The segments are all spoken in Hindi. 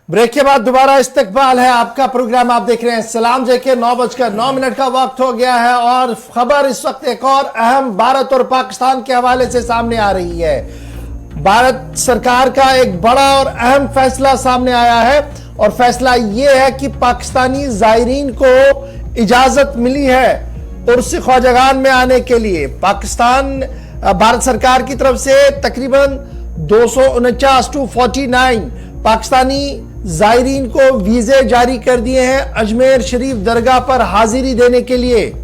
ब्रेक के बाद दोबारा इस्तकबाल है आपका प्रोग्राम। आप देख रहे हैं सलाम जेके। 9:09 का वक्त हो गया है और खबर इस वक्त एक और अहम भारत और पाकिस्तान के हवाले से सामने आ रही है। भारत सरकार का एक बड़ा और अहम फैसला सामने आया है और फैसला यह है कि पाकिस्तानी जायरीन को इजाजत मिली है उर्स ख्वाजागान में आने के लिए। भारत सरकार की तरफ से तकरीबन 249 पाकिस्तानी जायरीन को वीजे जारी कर दिए हैं अजमेर शरीफ दरगाह पर हाजिरी देने के लिए।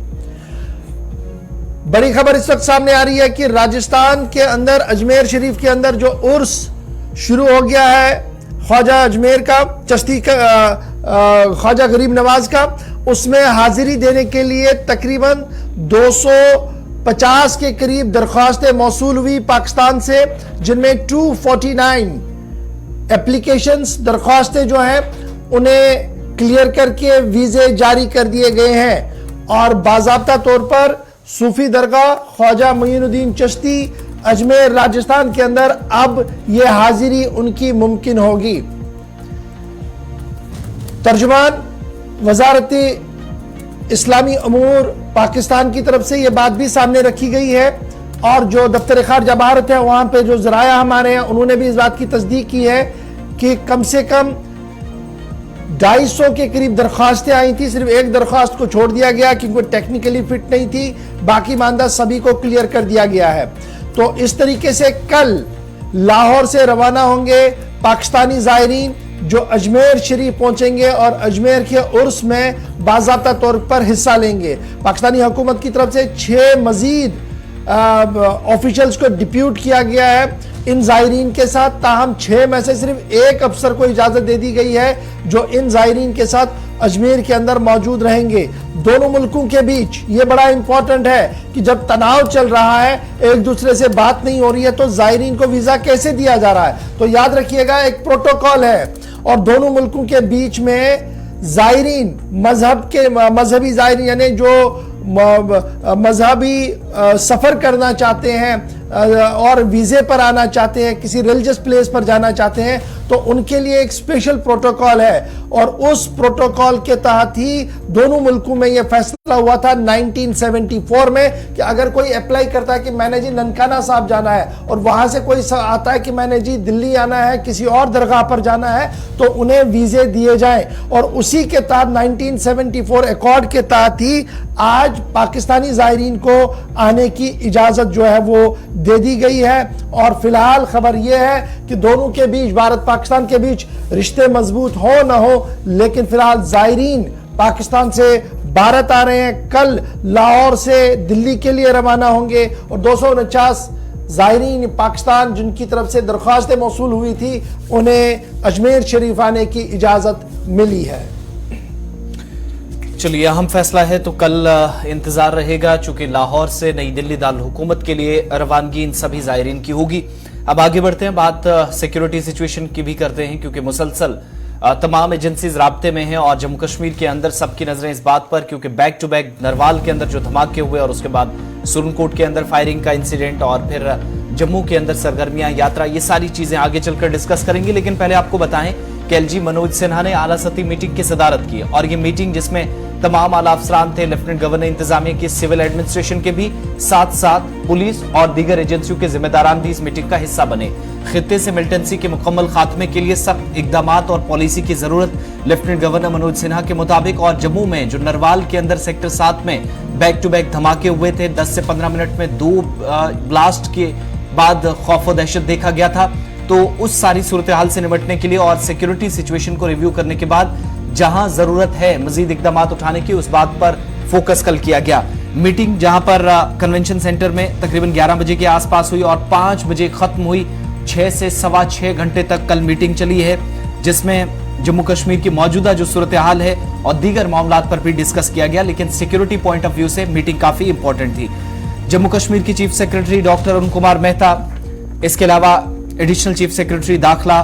बड़ी खबर इस वक्त सामने आ रही है कि राजस्थान के अंदर अजमेर शरीफ के अंदर जो उर्स शुरू हो गया है ख्वाजा अजमेर का, चिश्ती का, ख्वाजा गरीब नवाज का, उसमें हाजिरी देने के लिए तकरीबन 250 के करीब दरख्वास्तें मौसूल हुई पाकिस्तान से, जिनमें 249 एप्लीकेशंस, दरख्वास्तें जो हैं उन्हें क्लियर करके वीजे जारी कर दिए गए हैं और बाज़ाब्ता तौर पर सूफी दरगाह ख्वाजा मोइनुद्दीन चिश्ती अजमेर राजस्थान के अंदर अब यह हाजिरी उनकी मुमकिन होगी। तर्जुमान वजारत इस्लामी अमूर पाकिस्तान की तरफ से यह बात भी सामने रखी गई है और जो दफ्तर खारजा भारत है वहां पे जो जराया हमारे हैं उन्होंने भी इस बात की तस्दीक की है कि कम से कम 250 के करीब दरख्वास्तें आई थी। सिर्फ एक दरख्वास्त को छोड़ दिया गया क्योंकि वो टेक्निकली फिट नहीं थी, बाकी मानदा सभी को क्लियर कर दिया गया है। तो इस तरीके से कल लाहौर से रवाना होंगे पाकिस्तानी जायरीन जो अजमेर शरीफ पहुंचेंगे और अजमेर के उर्स में बाज़ाब्ता तौर पर हिस्सा लेंगे। पाकिस्तानी हुकूमत की तरफ से 6 मजीद ऑफिशियल्स को डिप्यूट किया गया है इन जायरीन के साथ। ताहम 6 में से सिर्फ एक अफसर को इजाजत दे दी गई है जो इन जायरीन के साथ अजमेर के अंदर मौजूद रहेंगे। दोनों मुल्कों के बीच यह बड़ा इंपॉर्टेंट है कि जब तनाव चल रहा है, एक दूसरे से बात नहीं हो रही है, तो जायरीन को वीजा कैसे दिया जा रहा है। तो याद रखिएगा एक प्रोटोकॉल है और दोनों मुल्कों के बीच में जायरीन मजहबी जायरीन यानी जो मजहबी सफर करना चाहते हैं और वीजे पर आना चाहते हैं, किसी रिलीजियस प्लेस पर जाना चाहते हैं, तो उनके लिए एक स्पेशल प्रोटोकॉल है और उस प्रोटोकॉल के तहत ही दोनों मुल्कों में यह फैसला हुआ था 1974 में कि अगर कोई अप्लाई करता है कि मैंने जी ननकाना साहब जाना है और वहां से कोई आता है कि मैंने जी दिल्ली आना है, किसी और दरगाह पर जाना है, तो उन्हें वीजे दिए जाएं। और उसी के तहत 1974 अकॉर्ड के तहत ही आज पाकिस्तानी जायरीन को आने की इजाजत जो है वो दे दी गई है। और फिलहाल खबर यह है कि दोनों के बीच, भारत पाकिस्तान के बीच रिश्ते मजबूत हो ना हो, लेकिन फिलहाल जायरीन पाकिस्तान से भारत आ रहे हैं, कल लाहौर से दिल्ली के लिए रवाना होंगे और 249 जायरीन पाकिस्तान जिनकी तरफ से दरख्वास्तें मौसूल हुई थी उन्हें अजमेर शरीफ आने की इजाजत मिली है। चलिए, अहम फैसला है तो कल इंतजार रहेगा, चूंकि लाहौर से नई दिल्ली दारुल हुकूमत के लिए रवानगी इन सभी जायरीन की होगी। अब आगे बढ़ते हैं, बात सिक्योरिटी सिचुएशन की भी करते हैं क्योंकि मुसलसल तमाम एजेंसीज राब्ते में हैं और जम्मू कश्मीर के अंदर सबकी नजरें इस बात पर, क्योंकि बैक टू बैक नरवाल के अंदर जो धमाके हुए और उसके बाद सुरनकोट के अंदर फायरिंग का इंसिडेंट और फिर जम्मू के अंदर सरगर्मियां, यात्रा, ये सारी चीजें आगे चलकर डिस्कस करेंगे। लेकिन पहले आपको बताएं कि एलजी मनोज सिन्हा ने आला सतही मीटिंग की सदारत की और ये मीटिंग जिसमें तमाम आला अफसरान थे, लेफ्टिनेंट गवर्नर इंतजामिया की, सिविल एडमिनिस्ट्रेशन के भी, साथ साथ पुलिस और दीगर एजेंसियों के जिम्मेदारान भी इस मीटिंग का हिस्सा बने। खित्ते से मिलिटेंसी के मुकम्मल खात्मे के लिए सख्त इकदामात और पॉलिसी की जरूरत लेफ्टिनेंट गवर्नर मनोज सिन्हा के मुताबिक। और जम्मू में जो नरवाल के अंदर सेक्टर 7 में बैक टू बैक धमाके हुए थे, 10 से 15 मिनट में 2 ब्लास्ट के बाद खौफ और दहशत देखा गया था। तो उस सारी सूरत हाल से निपटने के लिए और सिक्योरिटी सिचुएशन को रिव्यू करने के बाद जहां जरूरत है मजीद इकदामात उठाने की, उस बात पर फोकस कल किया गया। मीटिंग जहां पर कन्वेंशन सेंटर में तकरीबन 11 बजे के आसपास हुई और 5 बजे खत्म हुई। 6 से सवा 6 घंटे तक कल मीटिंग चली है, जिसमें जम्मू कश्मीर की मौजूदा जो सूरत हाल है और दीगर मामलात पर भी डिस्कस किया गया। लेकिन सिक्योरिटी पॉइंट ऑफ व्यू से मीटिंग काफी इंपॉर्टेंट थी। जम्मू कश्मीर की chief secretary doctor Arun Kumar Mehta, इसके अलावा एडिशनल चीफ सेक्रेटरी दाखिला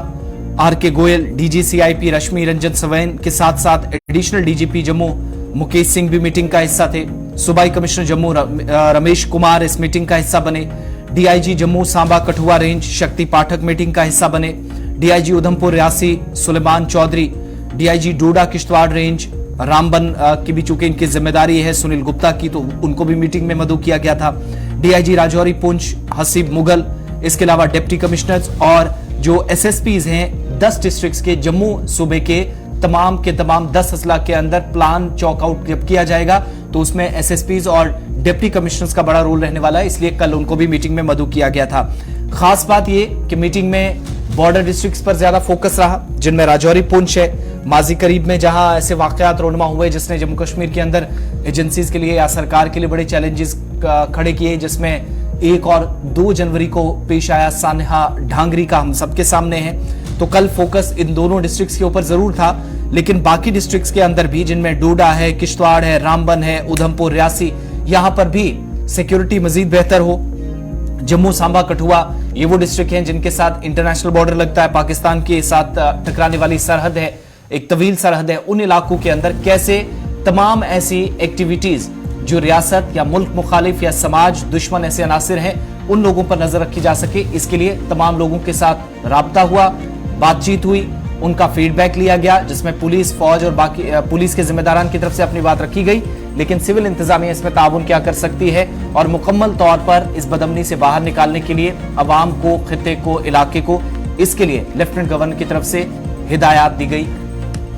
आर के गोयल, डीजीसीआईपी रश्मि रंजन सवैन के साथ साथ एडिशनल डीजीपी जम्मू मुकेश सिंह भी मीटिंग का हिस्सा थे। सूबाई कमिश्नर जम्मू रमेश कुमार इस मीटिंग का हिस्सा बने। डीआईजी जम्मू सांबा कठुआ रेंज शक्ति पाठक मीटिंग का हिस्सा बने। DIG Udhampur Reasi Suleman Chaudhary, DIG Doda Kishtwar range Ramban की भी चूंकि इनकी जिम्मेदारी है सुनील गुप्ता की, तो उनको भी मीटिंग में मदऊ किया गया था। डीआईजी राजौरी पुंछ हसीब मुगल, इसके अलावा डिप्टी कमिश्नर्स और जो एसएसपीज हैं 10 डिस्ट्रिक्ट्स के, जम्मू सूबे के तमाम 10 अजला के अंदर प्लान चॉकआउट जब किया जाएगा तो उसमें एसएसपीज और डिप्टी कमिश्नर्स का बड़ा रोल रहने वाला है, इसलिए कल उनको भी मीटिंग में मदऊ किया गया था। खास बात यह कि मीटिंग में बॉर्डर डिस्ट्रिक्ट्स पर ज्यादा फोकस रहा, जिनमें राजौरी पुंछ है। माजी करीब में जहां ऐसे वाकयात रोनमा हुए जिसने जम्मू कश्मीर के अंदर एजेंसीज के लिए या सरकार के लिए बड़े चैलेंजेस खड़े किए, जिसमें 1 और 2 जनवरी को पेश आया सानहा ढांगरी का हम सबके सामने है। तो कल फोकस इन दोनों डिस्ट्रिक्ट्स के ऊपर जरूर था, लेकिन बाकी डिस्ट्रिक्ट्स के अंदर भी, जिनमें डोडा है, किश्तवाड़ है, रामबन है, उधमपुर, रियासी, यहां पर भी सिक्योरिटी मजीद बेहतर हो। जम्मू, सांबा, कठुआ, ये वो डिस्ट्रिक्ट हैं जिनके साथ इंटरनेशनल बॉर्डर लगता है, पाकिस्तान के साथ टकराने वाली सरहद है, एक तवील सरहद है। उन इलाकों के अंदर कैसे तमाम ऐसी एक्टिविटीज जो रियासत या मुल्क मुखालिफ या समाज दुश्मन ऐसे अनासिर हैं, उन लोगों पर नजर रखी जा सके, इसके लिए तमाम लोगों के साथ राब्ता हुआ, बातचीत हुई, उनका फीडबैक लिया गया, जिसमें पुलिस, फौज और बाकी पुलिस के जिम्मेदारान की तरफ से अपनी बात रखी गई, लेकिन सिविल इंतजामिया इसमें ताउन क्या कर सकती है और मुकम्मल तौर पर इस बदमनी से बाहर निकालने के लिए अवाम को, खित्ते को, इलाके को, इसके लिए लेफ्टिनेंट गवर्नर की तरफ से हिदायत दी गई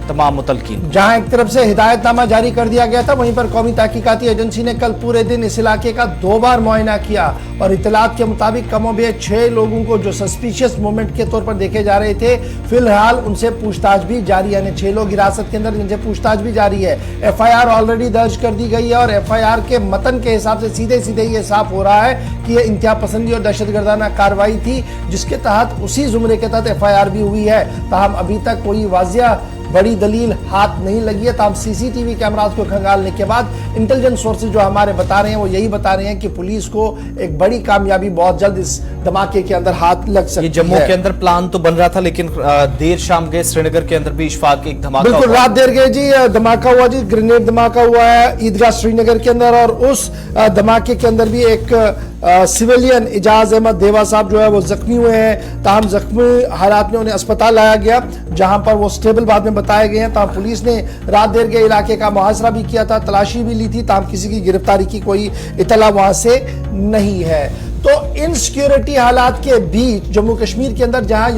तमाम मुतलकीन। जहां एक तरफ से हिदायतनामा जारी कर दिया गया था, वहीं पर कौमी तहकीकाती एजेंसी ने कल पूरे दिन इस इलाके का 2 बार मुआयना किया और इतलात के मुताबिक कमोबेश 6 लोगों को जो सस्पिशियस मूवमेंट के तौर पर देखे जा रहे थे, फिलहाल उनसे पूछताछ भी जारी है। 6 लोग हिरासत के अंदर, जिनसे पूछताछ भी जारी है। एफआईआर ऑलरेडी दर्ज कर दी गई है और एफआईआर के मतन के हिसाब से सीधे सीधे ये साफ हो रहा है कि यह इंतहा पसंदी और दहशतगर्दाना कार्रवाई थी, जिसके तहत उसी जुमरे के तहत एफआईआर भी हुई है। ताहम अभी तक कोई वाजिया बड़ी दलील हाथ नहीं लगी है। ताम सीसीटीवी कैमरास को खंगालने के बाद इंटेलिजेंस सोर्सेज जो हमारे बता रहे हैं वो यही बता रहे हैं कि पुलिस को एक बड़ी कामयाबी बहुत जल्द इस धमाके के अंदर हाथ लग सकती है। जम्मू के अंदर प्लान तो बन रहा था, लेकिन देर शाम गए श्रीनगर के अंदर भी इशफाक एक धमाका, बिल्कुल रात देर गए जी, धमाका हुआ जी, ग्रेनेड धमाका हुआ है ईदगाह श्रीनगर के अंदर और उस धमाके के अंदर भी एक सिविलियन इजाज अहमद देवा साहब जो है वो जख्मी हुए हैं। ताहम जख्मी हालात में उन्हें अस्पताल लाया गया, जहां पर वो स्टेबल बाद में बताए गए हैं। ताहम पुलिस ने रात देर के इलाके का मुहासरा भी किया था, तलाशी भी ली थी, ताहम किसी की गिरफ्तारी की कोई इतला वहां से नहीं है। तो इन सिक्योरिटी हालात के बीच जम्मू कश्मीर के अंदर जहां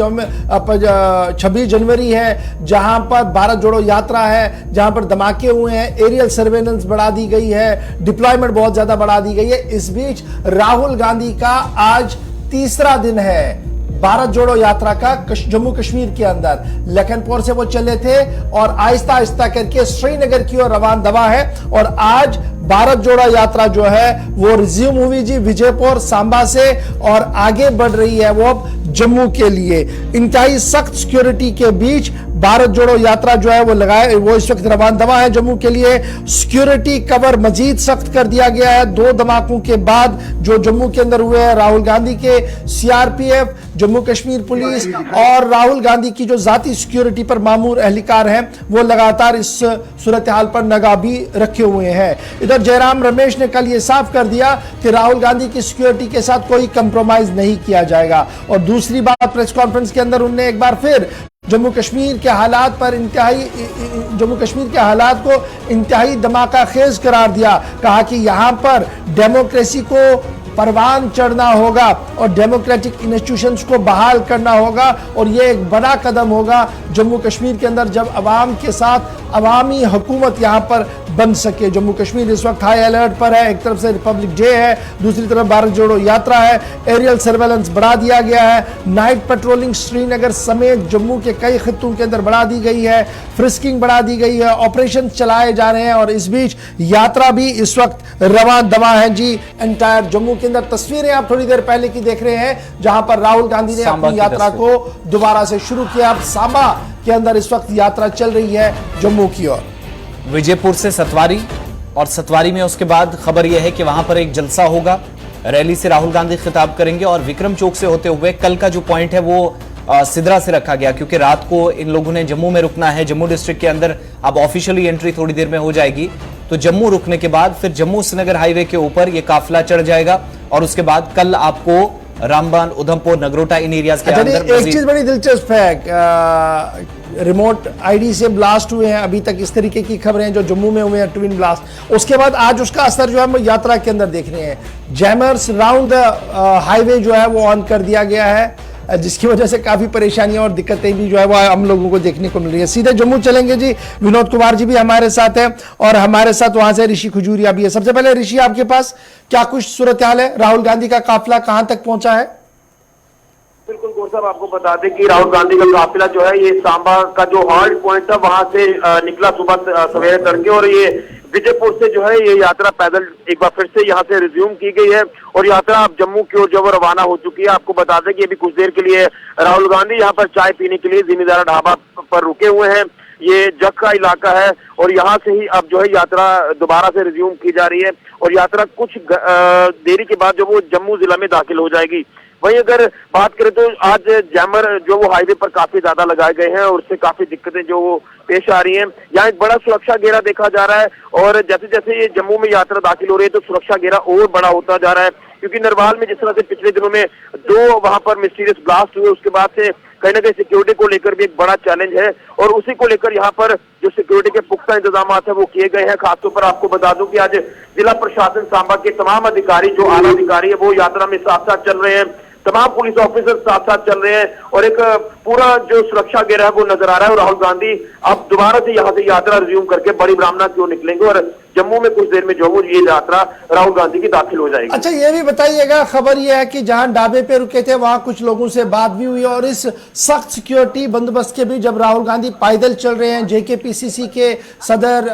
26 जनवरी है, जहां पर भारत जोड़ो यात्रा है, जहां पर धमाके हुए हैं, एरियल सर्वेलेंस बढ़ा दी गई है, डिप्लॉयमेंट बहुत ज्यादा बढ़ा दी गई है। इस बीच राहुल गांधी का आज तीसरा दिन है भारत जोड़ो यात्रा का जम्मू कश्मीर के अंदर। लखनपुर से वो चले थे और आहिस्ता आहिस्ता करके श्रीनगर की ओर रवान दवा है और आज भारत जोड़ो यात्रा जो है वो रिज्यूम हुई जी विजयपुर सांबा से और आगे बढ़ रही है वो अब जम्मू के लिए। इंतहाई सख्त सिक्योरिटी के बीच भारत जोड़ो यात्रा जो है वो इस वक्त रवान दवा है जम्मू के लिए। सिक्योरिटी कवर मजीद सख्त कर दिया गया है। 2 धमाकों के बाद जो जम्मू के अंदर हुए हैं, राहुल गांधी के सीआरपीएफ, जम्मू कश्मीर पुलिस और राहुल गांधी की जो जाती सिक्योरिटी पर मामूर एहलकार हैं वो लगातार इस सूरत हाल पर नगाबी रखे हुए हैं। इधर जयराम रमेश ने कल ये साफ कर दिया कि राहुल गांधी की सिक्योरिटी के साथ कोई कंप्रोमाइज नहीं किया जाएगा। और दूसरी बात, प्रेस कॉन्फ्रेंस के अंदर उन्होंने एक बार फिर जम्मू कश्मीर के हालात को इंतहाई धमाका खेज करार दिया। कहा कि यहां पर डेमोक्रेसी को परवान चढ़ना होगा और डेमोक्रेटिक इंस्टीट्यूशंस को बहाल करना होगा और यह एक बड़ा कदम होगा जम्मू कश्मीर के अंदर जब अवाम के साथ अवामी हुकूमत यहां पर बन सके। जम्मू कश्मीर इस वक्त हाई अलर्ट पर है। एक तरफ से रिपब्लिक डे है, दूसरी तरफ भारत जोड़ो यात्रा है। एरियल सर्वेलेंस बढ़ा दिया गया है। नाइट पेट्रोलिंग श्रीनगर समेत जम्मू के कई खित्तों के अंदर बढ़ा दी गई है। फ्रिस्किंग बढ़ा दी गई है। ऑपरेशन चलाए जा रहे हैं और इस बीच यात्रा भी इस वक्त रवान दवा है जी एंटायर जम्मू के अंदर। तस्वीरें आप थोड़ी देर पहले की देख रहे हैं जहां पर राहुल गांधी ने अपनी यात्रा को दोबारा से शुरू किया। अब सांबा के अंदर इस वक्त यात्रा चल रही है जम्मू की ओर। विजयपुर से सतवारी और सतवारी में उसके बाद खबर यह है कि वहां पर एक जलसा होगा। रैली से राहुल गांधी खिताब करेंगे और विक्रम चौक से होते हुए कल का जो पॉइंट है वो सिदरा से रखा गया, क्योंकि रात को इन लोगों ने जम्मू में रुकना है। जम्मू डिस्ट्रिक्ट के अंदर अब ऑफिशियली एंट्री थोड़ी देर में हो जाएगी, तो जम्मू रुकने के बाद फिर जम्मू श्रीनगर हाईवे के ऊपर यह काफिला चढ़ जाएगा और उसके बाद कल आपको रामबन, उधमपुर, नगरोटा, इन एरियाज के अच्छा अंदर एक चीज बड़ी दिलचस्प है, रिमोट आईडी से ब्लास्ट हुए हैं, अभी तक इस तरीके की खबरें जो जम्मू में हुए हैं ट्विन ब्लास्ट, उसके बाद आज उसका असर जो है हम यात्रा के अंदर देख रहे हैं। जैमर्स राउंड हाईवे जो है वो ऑन कर दिया गया है, जिसकी वजह से काफी परेशानियां और दिक्कतें भी जो है वो हम लोगों को देखने को मिल रही है। सीधे जम्मू चलेंगे जी, विनोद कुमार जी भी हमारे साथ है और हमारे साथ वहां से ऋषि खजूरिया भी है। सबसे पहले ऋषि, आपके पास क्या कुछ सूरत हाल है, राहुल गांधी का काफिला कहां तक पहुंचा है? बिल्कुल गौर साहब, आपको बता दें कि राहुल गांधी का काफिला जो है ये सांबा का जो हॉल्ट पॉइंट था वहां से निकला सुबह सवेरे तड़के, और ये विजयपुर से जो है ये यात्रा पैदल एक बार फिर से यहाँ से रिज्यूम की गई है और यात्रा अब जम्मू की ओर जो वो रवाना हो चुकी है। आपको बता दें कि अभी कुछ देर के लिए राहुल गांधी यहाँ पर चाय पीने के लिए जिम्मेदार ढाबा पर रुके हुए हैं। ये जख का इलाका है और यहाँ से ही अब जो है यात्रा दोबारा से रिज्यूम की जा रही है और यात्रा कुछ देरी के बाद जो वो जम्मू जिला में दाखिल हो जाएगी। वहीं अगर बात करें तो आज जैमर जो वो हाईवे पर काफी ज्यादा लगाए गए हैं और उससे काफी दिक्कतें जो वो पेश आ रही हैं। यहाँ एक बड़ा सुरक्षा घेरा देखा जा रहा है और जैसे जैसे ये जम्मू में यात्रा दाखिल हो रही है तो सुरक्षा घेरा और बड़ा होता जा रहा है, क्योंकि नरवाल में जिस तरह से पिछले दिनों में 2 वहां पर मिस्टीरियस ब्लास्ट हुए, उसके बाद से कहीं ना कहीं सिक्योरिटी को लेकर भी एक बड़ा चैलेंज है और उसी को लेकर यहाँ पर जो सिक्योरिटी के पुख्ता इंतजाम है वो किए गए हैं। खासतौर पर आपको बता दूं कि आज जिला प्रशासन सांबा के तमाम अधिकारी, जो आला अधिकारी है वो यात्रा में साथ साथ चल रहे हैं, तमाम पुलिस ऑफिसर साथ साथ चल रहे हैं और एक पूरा जो सुरक्षा घेरा है वो नजर आ रहा है। और राहुल गांधी अब दोबारा से यहाँ से यात्रा रिज्यूम करके बड़ी ब्राह्मणा की ओर निकलेंगे और जम्मू में कुछ देर में जो वो ये यात्रा राहुल गांधी की दाखिल हो जाएगी। अच्छा ये भी बताइएगा, खबर ये है कि जहां ढाबे पे रुके थे वहां कुछ लोगों से बात भी हुई और इस सख्त सिक्योरिटी बंदोबस्त के भी जब राहुल गांधी पैदल चल रहे हैं, जेकेपीसीसी के सदर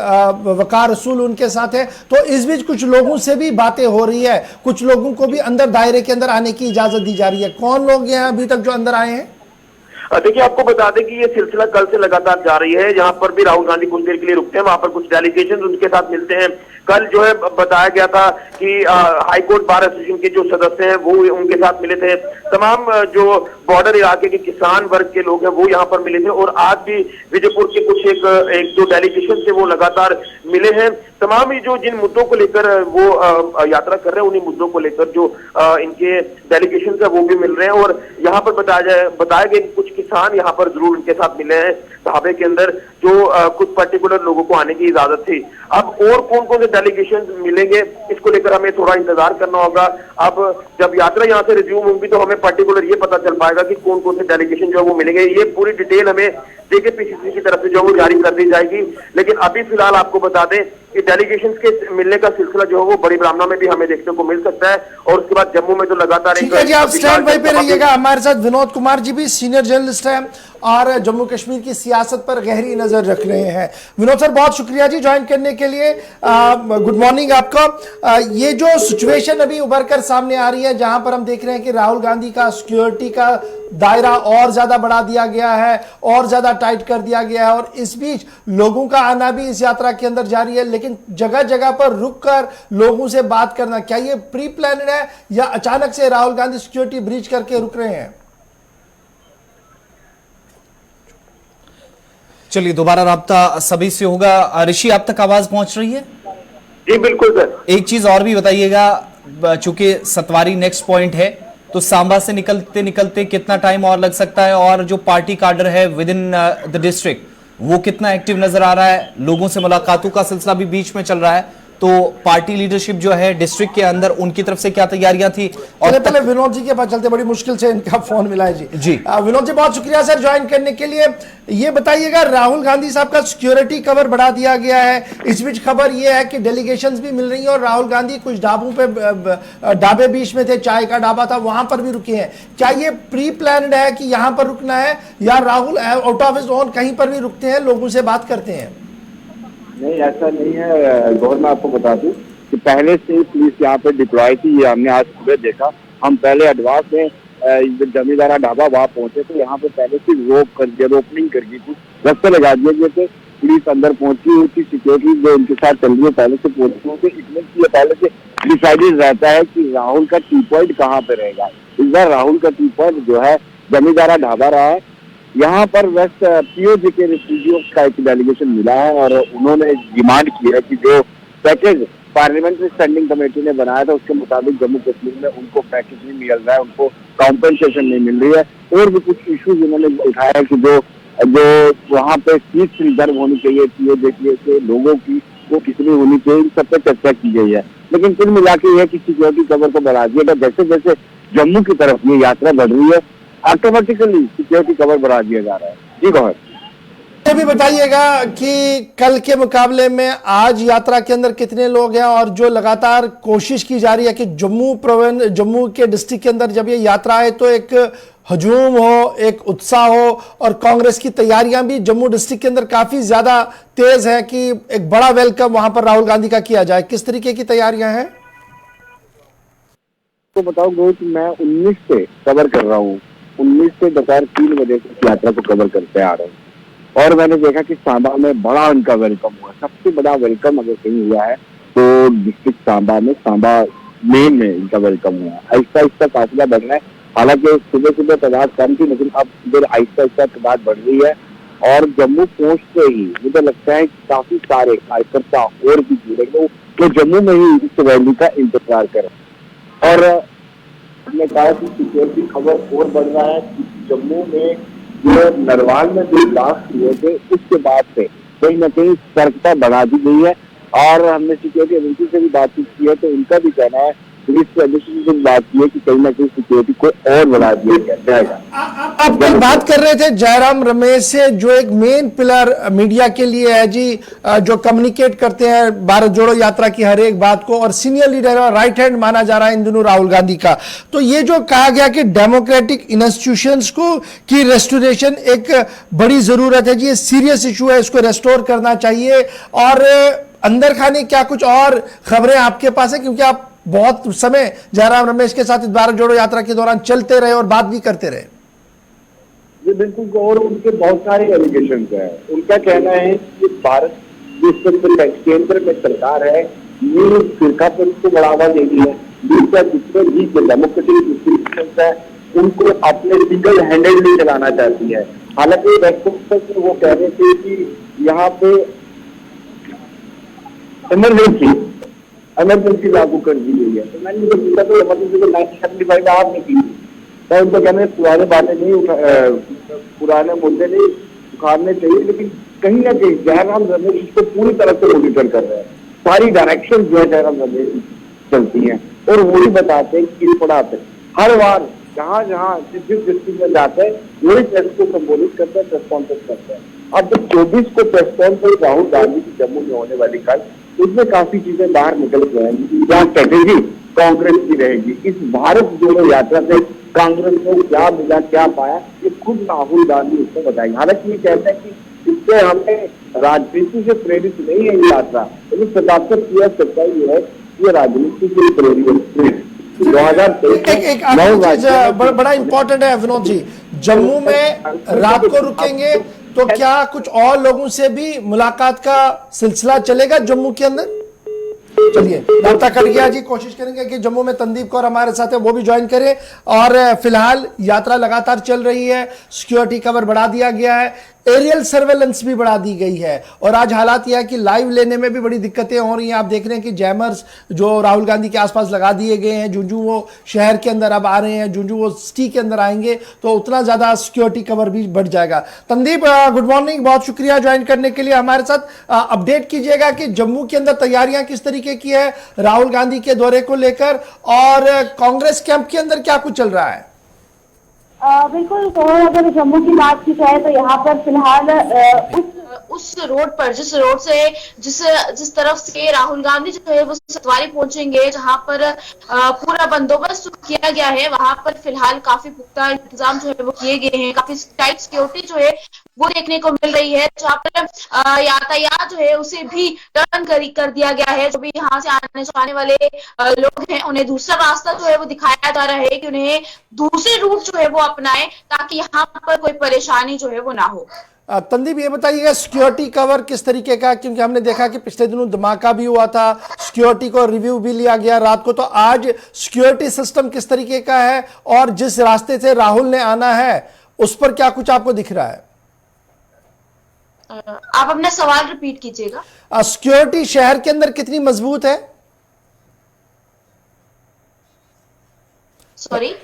वकार रसूल उनके साथ है, तो इस बीच कुछ लोगों से भी बातें हो रही है, कुछ लोगों को भी अंदर दायरे के अंदर आने की इजाजत दी जा रही है। कौन लोग हैं अभी तक जो अंदर आए हैं? देखिए आपको बता दें कि ये सिलसिला कल से लगातार जारी है। यहाँ पर भी राहुल गांधी कुछ देर के लिए रुकते हैं, वहां पर कुछ डेलीगेशन उनके साथ मिलते हैं। कल जो है बताया गया था कि हाईकोर्ट बार एसोसिएशन के जो सदस्य हैं वो उनके साथ मिले थे, तमाम जो बॉर्डर इलाके के किसान वर्ग के लोग हैं वो यहाँ पर मिले थे और आज भी विजयपुर के कुछ एक दो डेलीगेशन से वो लगातार मिले हैं। तमाम ही जो जिन मुद्दों को लेकर वो यात्रा कर रहे हैं उन्हीं मुद्दों को लेकर जो इनके डेलीगेशन है वो भी मिल रहे हैं और यहाँ पर बताया गया कि कुछ किसान यहाँ पर जरूर उनके साथ मिले हैं ढाबे के अंदर, जो कुछ पर्टिकुलर लोगों को आने की इजाजत थी। अब और कौन कौन से डेलीगेशन मिलेंगे इसको लेकर हमें थोड़ा इंतजार करना होगा। अब जब यात्रा यहाँ से रिज्यूम होगी तो हमें पर्टिकुलर ये पता चल पाएगा कि कौन कौन से डेलीगेशन जो है वो मिलेंगे। ये पूरी डिटेल हमें जेकेपीसीसी की तरफ से जो वो जारी कर दी जाएगी, लेकिन अभी फिलहाल आपको बता दें कि डेलीगेशन के मिलने का सिलसिला जो है वो बड़ी ब्राह्मणा में भी हमें देखने को मिल सकता है और उसके बाद जम्मू में तो लगातार ठीक है जी, आप स्टैंड बाई पे रहिएगा। हमारे साथ विनोद कुमार जी भी सीनियर जर्नलिस्ट हैं और जम्मू कश्मीर की सियासत पर गहरी नजर रख रहे हैं। विनोद सर बहुत शुक्रिया जी ज्वाइन करने के लिए, गुड मॉर्निंग आपका। ये जो सिचुएशन अभी उभर कर सामने आ रही है जहां पर हम देख रहे हैं कि राहुल गांधी का सिक्योरिटी का दायरा और ज्यादा बढ़ा दिया गया है और ज्यादा टाइट कर दिया गया है और इस बीच लोगों का आना भी इस यात्रा के अंदर जारी है, लेकिन जगह जगह पर रुककर लोगों से बात करना, क्या ये प्री प्लान्ड है या अचानक से राहुल गांधी सिक्योरिटी ब्रीच करके रुक रहे हैं? चलिए दोबारा राब्ता सभी से होगा। ऋषि आप तक आवाज पहुंच रही है? जी बिल्कुल सर। एक चीज और भी बताइएगा, चूंकि सतवारी नेक्स्ट पॉइंट है तो सांबा से निकलते निकलते कितना टाइम और लग सकता है और जो पार्टी काडर है विद इन द डिस्ट्रिक्ट वो कितना एक्टिव नजर आ रहा है? लोगों से मुलाकातों का सिलसिला भी बीच में चल रहा है, तो पार्टी लीडरशिप जो है डिस्ट्रिक्ट के अंदर उनकी तरफ से क्या तैयारियां थी? और पहले विनोद जी के पास चलते, बड़ी मुश्किल से इनका फोन मिला है जी। विनोद जी बहुत शुक्रिया सर ज्वाइन करने के लिए। ये बताइएगा, राहुल गांधी साहब का सिक्योरिटी कवर बढ़ा दिया गया है, इस बीच खबर ये है कि डेलीगेशंस भी मिल रही है और राहुल गांधी कुछ ढाबों पे, ढाबे बीच में थे, चाय का ढाबा था वहां पर भी रुके हैं। क्या ये प्री प्लान्ड है कि यहां पर रुकना है या Rahul out of his own कहीं पर भी रुकते हैं, लोगों से बात करते हैं? नहीं ऐसा नहीं है गौर, मैं आपको बता दूं कि पहले से ही पुलिस यहाँ पे डिप्लॉय थी। ये हमने आज सुबह देखा, हम पहले एडवांस में जमींदारा ढाबा वहाँ पहुंचे तो यहाँ पे पहले से रोक कर दिया, ओपनिंग कर दी थी, रास्ते लगा दिए गए थे, पुलिस अंदर पहुंची हुई थी, सिक्योरिटी जो उनके साथ चल रही है पहले से पहुंची हुई थी। इसलिए पहले से डिसाइडेड रहता है कि राहुल का टी पॉइंट कहाँ पे रहेगा। इस बार राहुल का टी पॉइंट जो है जमींदारा ढाबा रहा है। यहाँ पर वेस्ट पीओजे के रिफ्यूजियों का एक डेलीगेशन मिला है और उन्होंने डिमांड की है कि जो पैकेज पार्लियामेंट्री स्टैंडिंग कमेटी ने बनाया था उसके मुताबिक जम्मू कश्मीर में उनको पैकेज नहीं मिल रहा है, उनको कॉम्पेंसेशन नहीं मिल रही है, और भी कुछ इश्यूज उन्होंने उठाया कि जो वहाँ पे फीस रिजर्व होनी चाहिए थी, देखिए कि लोगों की वो कितनी होनी चाहिए, इन सब पे चर्चा की गई है। लेकिन कुल मिला के यह कि सिक्योरिटी कवर को बढ़ा दिया गया। जैसे जैसे जम्मू की तरफ ये यात्रा बढ़ रही है, ऑटोमेटिकली सिक्योरिटी कवर बढ़ा दिया जा रहा है। जी गौर, ये भी बताइएगा कि कल के मुकाबले में आज यात्रा के अंदर कितने लोग हैं, और जो लगातार कोशिश की जा रही है कि जम्मू के डिस्ट्रिक्ट के अंदर जब ये यात्रा आए तो एक हजूम हो, एक उत्साह हो, और कांग्रेस की तैयारियां भी जम्मू डिस्ट्रिक्ट के अंदर काफी ज्यादा तेज है कि एक बड़ा वेलकम वहां पर राहुल गांधी का किया जाए। किस तरीके की तैयारियां हैं? तो बताओ गोविंद, मैं 19 से कवर कर रहा हूँ, 19 से दोपहर 3 बजे से यात्रा को कवर करते आ रहा हूँ, और मैंने देखा कि सांबा में बड़ा उनका वेलकम हुआ। सबसे बड़ा वेलकम अगर कहीं हुआ है तो डिस्ट्रिक्ट सांबा में, सांबा मेन में इनका वेलकम हुआ। आहिस्ता आहिस्ता काफिला बढ़ रहा है, हालांकि सुबह सुबह तादाद कम थी, लेकिन अब इधर आहिस्ता आहिस्ता तादाद बढ़ रही है। और जम्मू पहुंचते ही मुझे लगता है कि काफी सारे कार्यकर्ता और भी जुड़ेंगे जो जम्मू में ही इस रैली का इंतजार करें। और हमने कहा कि सिक्योरिटी खबर और बढ़ रहा है। जम्मू में जो नरवाल में जो ब्लास्ट हुए थे उसके बाद से कहीं ना कहीं सतर्कता बढ़ा दी गई है, और हमने सिक्योरिटी एजेंसी से भी बातचीत की है तो उनका भी कहना है, पुलिस के एजेंसी से भी बात की है कि कहीं ना कहीं सिक्योरिटी को और बढ़ा दिया जाएगा। आप कल बात कर रहे थे जयराम रमेश से, जो एक मेन पिलर मीडिया के लिए है जी, जो कम्युनिकेट करते हैं भारत जोड़ो यात्रा की हर एक बात को, और सीनियर लीडर और राइट हैंड माना जा रहा है इन दिनों राहुल गांधी का। तो ये जो कहा गया कि डेमोक्रेटिक इंस्टीट्यूशंस को की रेस्टोरेशन एक बड़ी जरूरत है जी, ये सीरियस इशू है, इसको रेस्टोर करना चाहिए। और अंदर खाने क्या कुछ और खबरें आपके पास है, क्योंकि आप बहुत समय जयराम रमेश के साथ इस भारत जोड़ो यात्रा के दौरान चलते रहे और बात भी करते रहे? ये बिल्कुल, और उनके बहुत सारे एलिगेशन है। उनका कहना है कि भारत केंद्र में सरकार है, ये फिरकापंथ को बढ़ावा देगी है, जिसका जितने भी डेमोक्रेटिक इंस्टीट्यूशंस है उनको अपने सिंगल हैंडेडली चलाना चाहती है। हालांकि वो कह रहे थे कि यहाँ पे इमरजेंसी लागू कर दी गई है। तो मैंने जो पूछा तो इमरजेंसी को 1975 आपने की, तो उनको कहने पुराने बातें नहीं पुराने मुद्दे नहीं उखाड़ने चाहिए, लेकिन कहीं ना कहीं जयराम रमेश इसको पूरी तरह से मॉनिटर कर रहे हैं। सारी डायरेक्शन जो है जयराम रमेश चलती हैं, और वही बताते हैं कि पढ़ाते हर बार जहाँ जहाँ जिस डिस्ट्रिक्ट में जाते हैं वही प्रेस को संबोधित करते हैं, प्रेस कॉन्फ्रेंस करते हैं। अब जब 24 को प्रेस कॉन्फ्रेंस राहुल गांधी की जम्मू में होने वाली कल, उसमें काफी चीजें बाहर निकल के आएंगी। क्या स्ट्रेटेजी कांग्रेस की रहेगी, इस भारत जोड़ो यात्रा से कांग्रेस को क्या मिला, क्या पाया, ये खुद राहुल गांधी उसको बताएंगे। हालांकि ये कहते हैं कि इससे हमें राजनीति से प्रेरित नहीं है ये यात्रा, लेकिन सदाकत की सच्चाई ये है, ये राजनीति से प्रेरित 2023 बड़ा इंपॉर्टेंट है विनोद जी। जम्मू में रात को रुकेंगे तो क्या कुछ और लोगों से भी मुलाकात का सिलसिला चलेगा जम्मू के अंदर? चलिए रब्ता कर गया जी, कोशिश करेंगे कि जम्मू में तंदीप कौर हमारे साथ है वो भी ज्वाइन करें। और फिलहाल यात्रा लगातार चल रही है, सिक्योरिटी कवर बढ़ा दिया गया है, एरियल सर्वेलेंस भी बढ़ा दी गई है, और आज हालात यह है कि लाइव लेने में भी बड़ी दिक्कतें हो रही हैं। आप देख रहे हैं कि जैमर्स जो राहुल गांधी के आसपास लगा दिए गए हैं, जूं वो शहर के अंदर अब आ रहे हैं, जूं वो सिटी के अंदर आएंगे तो उतना ज्यादा सिक्योरिटी कवर भी बढ़ जाएगा। तंदीप गुड मॉर्निंग, बहुत शुक्रिया ज्वाइन करने के लिए हमारे साथ। अपडेट कीजिएगा कि जम्मू के अंदर तैयारियां किस तरीके की है राहुल गांधी के दौरे को लेकर, और कांग्रेस कैंप के अंदर क्या कुछ चल रहा है? बिल्कुल, तो अगर जम्मू की बात की जाए तो यहाँ पर फिलहाल उस रोड पर जिस तरफ से राहुल गांधी जो है वो सतवारी पहुंचेंगे, जहां पर पूरा बंदोबस्त किया गया है, वहां पर फिलहाल काफी पुख्ता इंतजाम जो है वो किए गए हैं। काफी टाइट सिक्योरिटी जो है वो देखने को मिल रही है, जहाँ पर यातायात जो है उसे भी टर्न कर दिया गया है। जो भी यहाँ से आने जाने वाले लोग हैं उन्हें दूसरा रास्ता जो है वो दिखाया जा रहा है कि उन्हें दूसरे रूट जो है वो अपनाएं, ताकि यहाँ पर कोई परेशानी जो है वो ना हो। तंदीप ये बताइएगा सिक्योरिटी कवर किस तरीके का, क्योंकि हमने देखा कि पिछले दिनों धमाका भी हुआ था, सिक्योरिटी को रिव्यू भी लिया गया रात को, तो आज सिक्योरिटी सिस्टम किस तरीके का है, और जिस रास्ते से राहुल ने आना है उस पर क्या कुछ आपको दिख रहा है? आप अपना सवाल रिपीट कीजिएगा। सिक्योरिटी शहर के अंदर कितनी मजबूत है? सॉरी।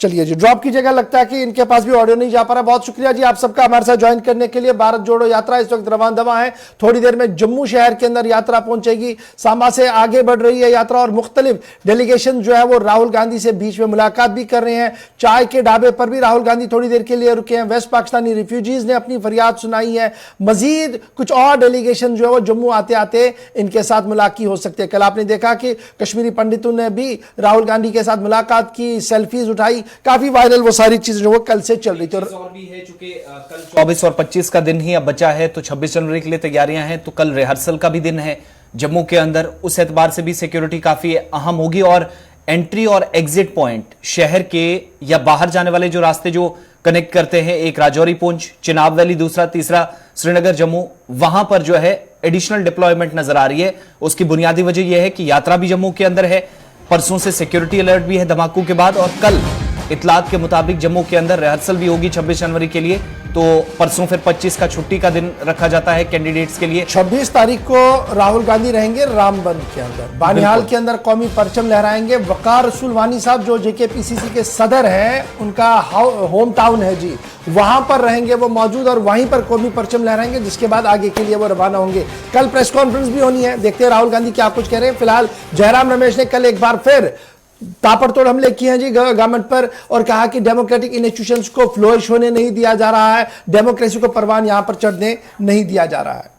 चलिए जी, ड्रॉप की जगह लगता है कि इनके पास भी ऑडियो नहीं जा पा रहा। बहुत शुक्रिया जी आप सबका हमारे साथ ज्वाइन करने के लिए। भारत जोड़ो यात्रा इस वक्त रवाना है, थोड़ी देर में जम्मू शहर के अंदर यात्रा पहुंचेगी। सांबा से आगे बढ़ रही है यात्रा और मुख्तलिफ डेलीगेशन जो है वो राहुल गांधी से बीच में मुलाकात भी कर रहे हैं। चाय के ढाबे पर भी राहुल गांधी थोड़ी देर के लिए रुके हैं। वेस्ट पाकिस्तानी रिफ्यूजीज ने अपनी फरियाद सुनाई है। मजीद कुछ और डेलीगेशन जो है वो जम्मू आते आते इनके साथ मुलाकात हो सकती है। कल आपने देखा कि कश्मीरी पंडितों ने भी राहुल गांधी के साथ मुलाकात की, सेल्फीज उठाई, काफी वायरल वो सारी चीजें जो वो कल से चल रही थी। और भी है चूंकि कल 24 और 25 का दिन ही अब बचा है, तो 26 जनवरी के लिए तैयारियां हैं, तो कल रिहर्सल का भी दिन है जम्मू के अंदर। उस एतबार से भी सिक्योरिटी काफी अहम होगी और एंट्री और एग्जिट पॉइंट शहर के या बाहर जाने वाले जो रास्ते जो कनेक्ट करते हैं, एक राजौरी पुंछ, चिनाब वैली, दूसरा तीसरा श्रीनगर जम्मू, वहां पर जो है एडिशनल डिप्लॉयमेंट नजर आ रही है। उसकी बुनियादी वजह यह है कि यात्रा भी जम्मू के अंदर है, परसों से सिक्योरिटी अलर्ट भी है धमाकों के बाद, और कल इतलात के मुताबिक जम्मू के अंदर रिहर्सल भी होगी 26 जनवरी के लिए। तो परसों फिर 25 का छुट्टी का दिन रखा जाता है कैंडिडेट्स के लिए। 26 तारीख को राहुल गांधी रहेंगे रामबन के अंदर, बानिहाल के अंदर कौमी परचम लहराएंगे। वकार रसूल वानी साहब जो जेकेपीसीसी के सदर हैं, उनका होम टाउन है जी, वहां पर रहेंगे वो मौजूद और वहीं पर कौमी परचम लहराएंगे, जिसके बाद आगे के लिए वो रवाना होंगे। कल प्रेस कॉन्फ्रेंस भी होनी है, देखते हैं राहुल गांधी क्या कुछ कह रहे हैं। फिलहाल जयराम रमेश ने कल एक बार फिर ताबड़तोड़ हमले किए हैं जी गवर्नमेंट पर और कहा कि डेमोक्रेटिक इंस्टीट्यूशंस को फ्लोरिश होने नहीं दिया जा रहा है, डेमोक्रेसी को परवान यहां पर चढ़ने नहीं दिया जा रहा है।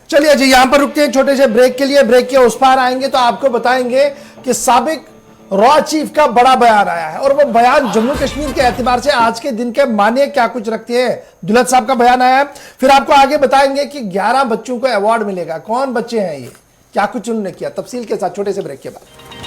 चलिए जी, यहां पर रुकते हैं छोटे से ब्रेक के लिए। ब्रेक के उस पार आएंगे तो आपको बताएंगे कि साबिक रॉ चीफ का बड़ा बयान आया है और वो बयान जम्मू कश्मीर के एतबार से आज के दिन के माने क्या कुछ रखते हैं। दुलत साहब का बयान आया है। फिर आपको आगे बताएंगे कि 11 बच्चों को अवार्ड मिलेगा। कौन बच्चे हैं ये, क्या कुछ उन्होंने किया, तफसील के साथ छोटे से ब्रेक के बाद।